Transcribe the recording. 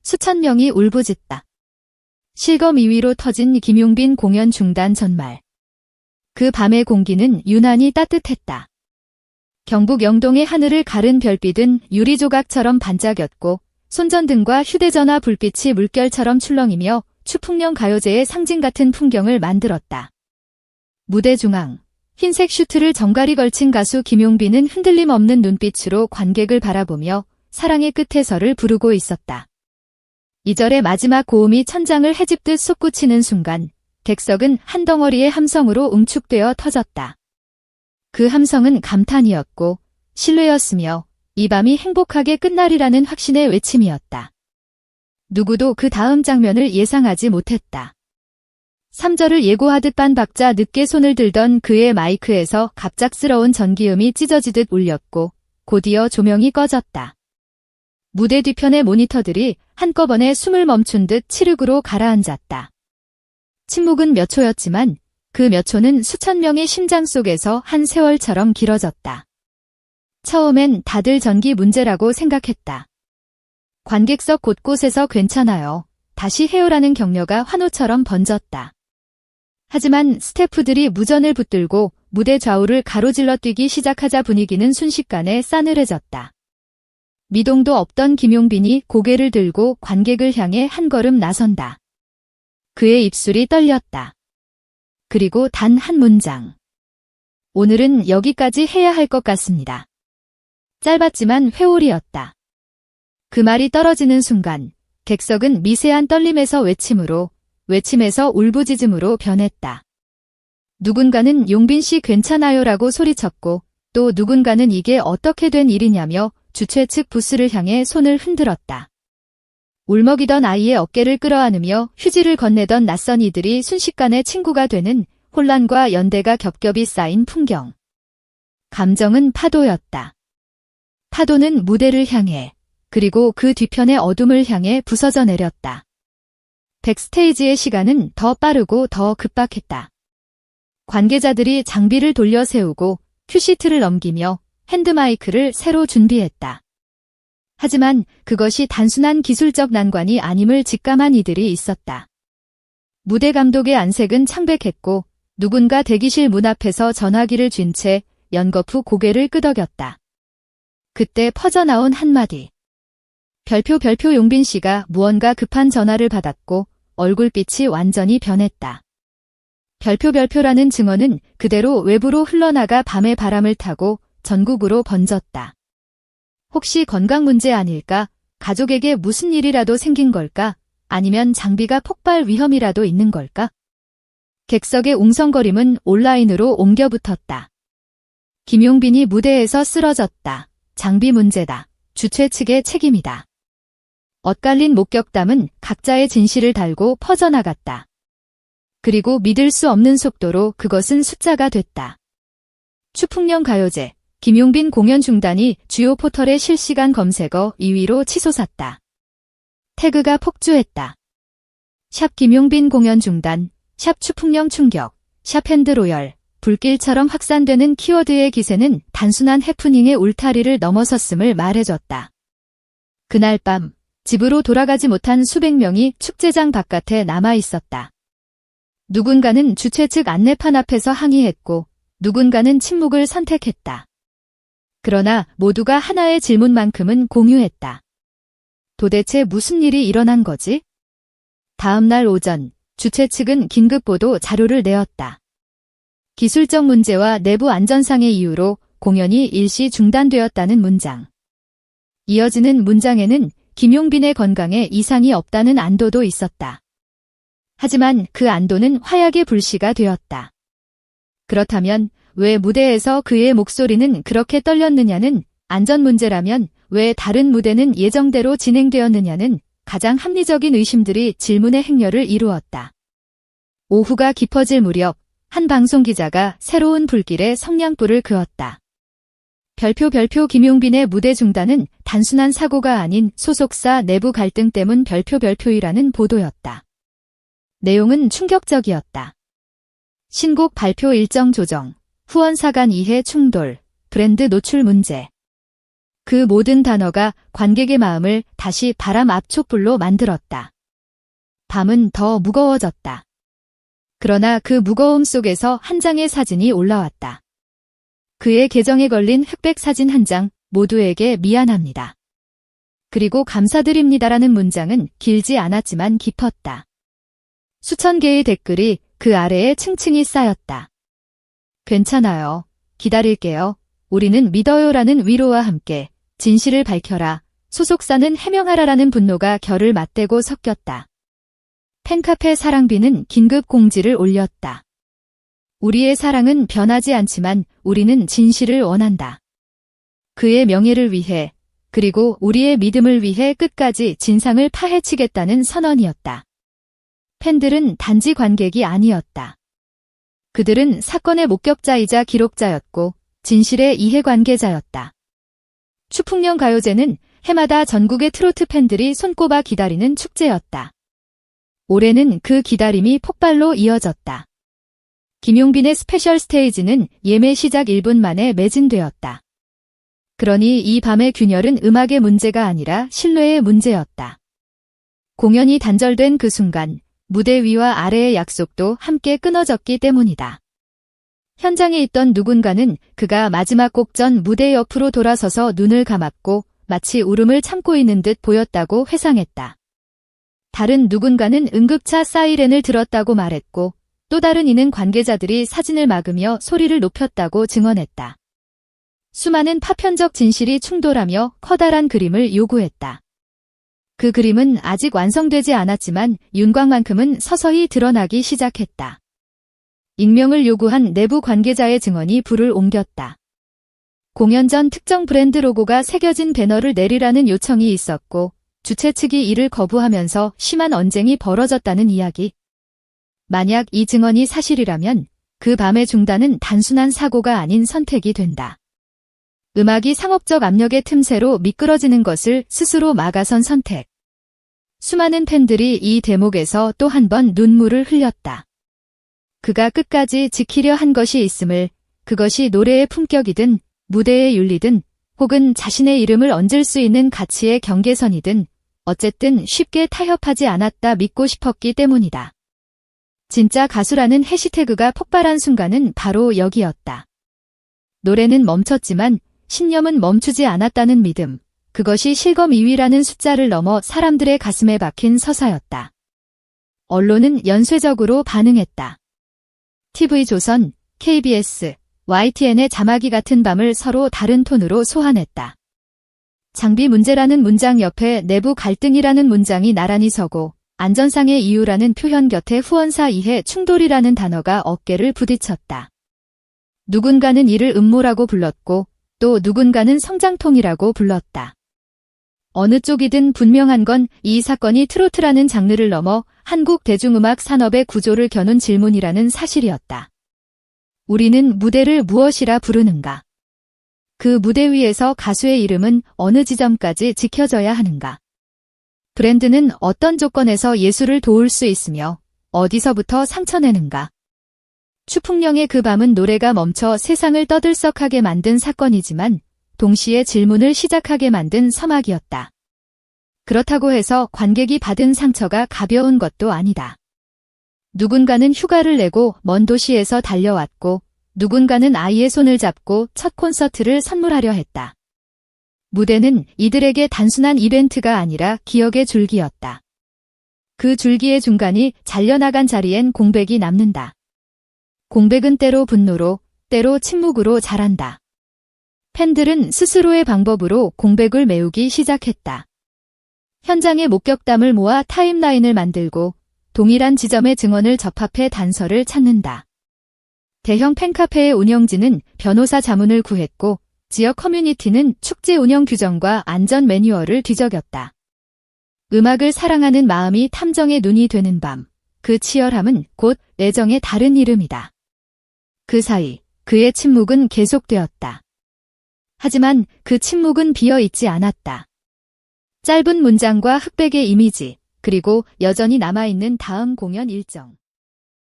수천 명이 울부짖다. 실검 2위로 터진 김용빈 공연 중단 전말. 그 밤의 공기는 유난히 따뜻했다. 경북 영동의 하늘을 가른 별빛은 유리조각처럼 반짝였고 손전등과 휴대전화 불빛이 물결처럼 출렁이며 추풍령 가요제의 상징 같은 풍경을 만들었다. 무대 중앙, 흰색 슈트를 정갈이 걸친 가수 김용빈은 흔들림 없는 눈빛으로 관객을 바라보며 사랑의 끝에서를 부르고 있었다. 2절의 마지막 고음이 천장을 헤집듯 솟구치는 순간 객석은 한 덩어리의 함성으로 응축되어 터졌다. 그 함성은 감탄이었고 신뢰였으며 이 밤이 행복하게 끝나리라는 확신의 외침이었다. 누구도 그 다음 장면을 예상하지 못했다. 3절을 예고하듯 반박자 늦게 손을 들던 그의 마이크에서 갑작스러운 전기음이 찢어지듯 울렸고 곧이어 조명이 꺼졌다. 무대 뒤편의 모니터들이 한꺼번에 숨을 멈춘 듯 칠흑으로 가라앉았다. 침묵은 몇 초였지만 그 몇 초는 수천 명의 심장 속에서 한 세월처럼 길어졌다. 처음엔 다들 전기 문제라고 생각했다. 관객석 곳곳에서 괜찮아요. 다시 해요라는 격려가 환호처럼 번졌다. 하지만 스태프들이 무전을 붙들고 무대 좌우를 가로질러 뛰기 시작하자 분위기는 순식간에 싸늘해졌다. 미동도 없던 김용빈이 고개를 들고 관객을 향해 한 걸음 나선다. 그의 입술이 떨렸다. 그리고 단 한 문장. 오늘은 여기까지 해야 할 것 같습니다. 짧았지만 회오리였다. 그 말이 떨어지는 순간 객석은 미세한 떨림에서 외침에서 울부짖음으로 변했다. 누군가는 용빈 씨 괜찮아요라고 소리쳤고 또 누군가는 이게 어떻게 된 일이냐며 주최 측 부스를 향해 손을 흔들었다. 울먹이던 아이의 어깨를 끌어안으며 휴지를 건네던 낯선 이들이 순식간에 친구가 되는 혼란과 연대가 겹겹이 쌓인 풍경. 감정은 파도였다. 파도는 무대를 향해 그리고 그 뒤편의 어둠을 향해 부서져 내렸다. 백스테이지의 시간은 더 빠르고 더 급박했다. 관계자들이 장비를 돌려 세우고 큐시트를 넘기며 핸드마이크를 새로 준비했다. 하지만 그것이 단순한 기술적 난관이 아님을 직감한 이들이 있었다. 무대 감독의 안색은 창백했고 누군가 대기실 문 앞에서 전화기를 쥔 채 연거푸 고개를 끄덕였다. 그때 퍼져나온 한마디. 별표 용빈 씨가 무언가 급한 전화를 받았고 얼굴빛이 완전히 변했다. 별표라는 증언은 그대로 외부로 흘러나가 밤의 바람을 타고 전국으로 번졌다. 혹시 건강 문제 아닐까? 가족에게 무슨 일이라도 생긴 걸까? 아니면 장비가 폭발 위험이라도 있는 걸까? 객석의 웅성거림은 온라인으로 옮겨 붙었다. 김용빈이 무대에서 쓰러졌다. 장비 문제다. 주최 측의 책임이다. 엇갈린 목격담은 각자의 진실을 달고 퍼져나갔다. 그리고 믿을 수 없는 속도로 그것은 숫자가 됐다. 추풍령 가요제, 김용빈 공연 중단이 주요 포털의 실시간 검색어 2위로 치솟았다. 태그가 폭주했다. 샵 김용빈 공연 중단, 샵 추풍령 충격, 샵 핸드로열, 불길처럼 확산되는 키워드의 기세는 단순한 해프닝의 울타리를 넘어섰음을 말해줬다. 그날 밤, 집으로 돌아가지 못한 수백 명이 축제장 바깥에 남아있었다. 누군가는 주최 측 안내판 앞에서 항의했고 누군가는 침묵을 선택했다. 그러나 모두가 하나의 질문만큼은 공유했다. 도대체 무슨 일이 일어난 거지? 다음 날 오전, 주최 측은 긴급보도 자료를 내었다. 기술적 문제와 내부 안전상의 이유로 공연이 일시 중단되었다는 문장. 이어지는 문장에는 김용빈의 건강에 이상이 없다는 안도도 있었다. 하지만 그 안도는 화약의 불씨가 되었다. 그렇다면 왜 무대에서 그의 목소리는 그렇게 떨렸느냐는, 안전 문제라면 왜 다른 무대는 예정대로 진행되었느냐는 가장 합리적인 의심들이 질문의 행렬을 이루었다. 오후가 깊어질 무렵 한 방송기자가 새로운 불길에 성냥불을 그었다. 별표 김용빈의 무대 중단은 단순한 사고가 아닌 소속사 내부 갈등 때문 별표이라는 보도였다. 내용은 충격적이었다. 신곡 발표 일정 조정, 후원사 간 이해 충돌, 브랜드 노출 문제. 그 모든 단어가 관객의 마음을 다시 바람 압축불로 만들었다. 밤은 더 무거워졌다. 그러나 그 무거움 속에서 한 장의 사진이 올라왔다. 그의 계정에 걸린 흑백 사진 한 장, 모두에게 미안합니다. 그리고 감사드립니다라는 문장은 길지 않았지만 깊었다. 수천 개의 댓글이 그 아래에 층층이 쌓였다. 괜찮아요. 기다릴게요. 우리는 믿어요라는 위로와 함께 진실을 밝혀라. 소속사는 해명하라라는 분노가 결을 맞대고 섞였다. 팬카페 사랑비는 긴급 공지를 올렸다. 우리의 사랑은 변하지 않지만 우리는 진실을 원한다. 그의 명예를 위해 그리고 우리의 믿음을 위해 끝까지 진상을 파헤치겠다는 선언이었다. 팬들은 단지 관객이 아니었다. 그들은 사건의 목격자이자 기록자였고 진실의 이해관계자였다. 추풍령 가요제는 해마다 전국의 트로트 팬들이 손꼽아 기다리는 축제였다. 올해는 그 기다림이 폭발로 이어졌다. 김용빈의 스페셜 스테이지는 예매 시작 1분 만에 매진되었다. 그러니 이 밤의 균열은 음악의 문제가 아니라 신뢰의 문제였다. 공연이 단절된 그 순간 무대 위와 아래의 약속도 함께 끊어졌기 때문이다. 현장에 있던 누군가는 그가 마지막 곡 전 무대 옆으로 돌아서서 눈을 감았고 마치 울음을 참고 있는 듯 보였다고 회상했다. 다른 누군가는 응급차 사이렌을 들었다고 말했고 또 다른 이는 관계자들이 사진을 막으며 소리를 높였다고 증언했다. 수많은 파편적 진실이 충돌하며 커다란 그림을 요구했다. 그 그림은 아직 완성되지 않았지만 윤곽만큼은 서서히 드러나기 시작했다. 익명을 요구한 내부 관계자의 증언이 불을 옮겼다. 공연 전 특정 브랜드 로고가 새겨진 배너를 내리라는 요청이 있었고 주최 측이 이를 거부하면서 심한 언쟁이 벌어졌다는 이야기. 만약 이 증언이 사실이라면 그 밤의 중단은 단순한 사고가 아닌 선택이 된다. 음악이 상업적 압력의 틈새로 미끄러지는 것을 스스로 막아선 선택. 수많은 팬들이 이 대목에서 또 한 번 눈물을 흘렸다. 그가 끝까지 지키려 한 것이 있음을, 그것이 노래의 품격이든 무대의 윤리든 혹은 자신의 이름을 얹을 수 있는 가치의 경계선이든 어쨌든 쉽게 타협하지 않았다 믿고 싶었기 때문이다. 진짜 가수라는 해시태그가 폭발한 순간은 바로 여기였다. 노래는 멈췄지만 신념은 멈추지 않았다는 믿음, 그것이 실검 2위라는 숫자를 넘어 사람들의 가슴에 박힌 서사였다. 언론은 연쇄적으로 반응했다. TV조선, KBS, YTN의 자막이 같은 밤을 서로 다른 톤으로 소환했다. 장비 문제라는 문장 옆에 내부 갈등이라는 문장이 나란히 서고 안전상의 이유라는 표현 곁에 후원사 이해 충돌이라는 단어가 어깨를 부딪혔다. 누군가는 이를 음모라고 불렀고 또 누군가는 성장통이라고 불렀다. 어느 쪽이든 분명한 건 이 사건이 트로트라는 장르를 넘어 한국 대중음악 산업의 구조를 겨눈 질문이라는 사실이었다. 우리는 무대를 무엇이라 부르는가? 그 무대 위에서 가수의 이름은 어느 지점까지 지켜져야 하는가? 브랜드는 어떤 조건에서 예술을 도울 수 있으며 어디서부터 상처내는가? 추풍령의 그 밤은 노래가 멈춰 세상을 떠들썩하게 만든 사건이지만 동시에 질문을 시작하게 만든 서막이었다. 그렇다고 해서 관객이 받은 상처가 가벼운 것도 아니다. 누군가는 휴가를 내고 먼 도시에서 달려왔고 누군가는 아이의 손을 잡고 첫 콘서트를 선물하려 했다. 무대는 이들에게 단순한 이벤트가 아니라 기억의 줄기였다. 그 줄기의 중간이 잘려나간 자리엔 공백이 남는다. 공백은 때로 분노로, 때로 침묵으로 자란다. 팬들은 스스로의 방법으로 공백을 메우기 시작했다. 현장의 목격담을 모아 타임라인을 만들고 동일한 지점의 증언을 접합해 단서를 찾는다. 대형 팬카페의 운영진은 변호사 자문을 구했고 지역 커뮤니티는 축제 운영 규정과 안전 매뉴얼을 뒤적였다. 음악을 사랑하는 마음이 탐정의 눈이 되는 밤, 그 치열함은 곧 애정의 다른 이름이다. 그 사이 그의 침묵은 계속되었다. 하지만 그 침묵은 비어있지 않았다. 짧은 문장과 흑백의 이미지, 그리고 여전히 남아있는 다음 공연 일정.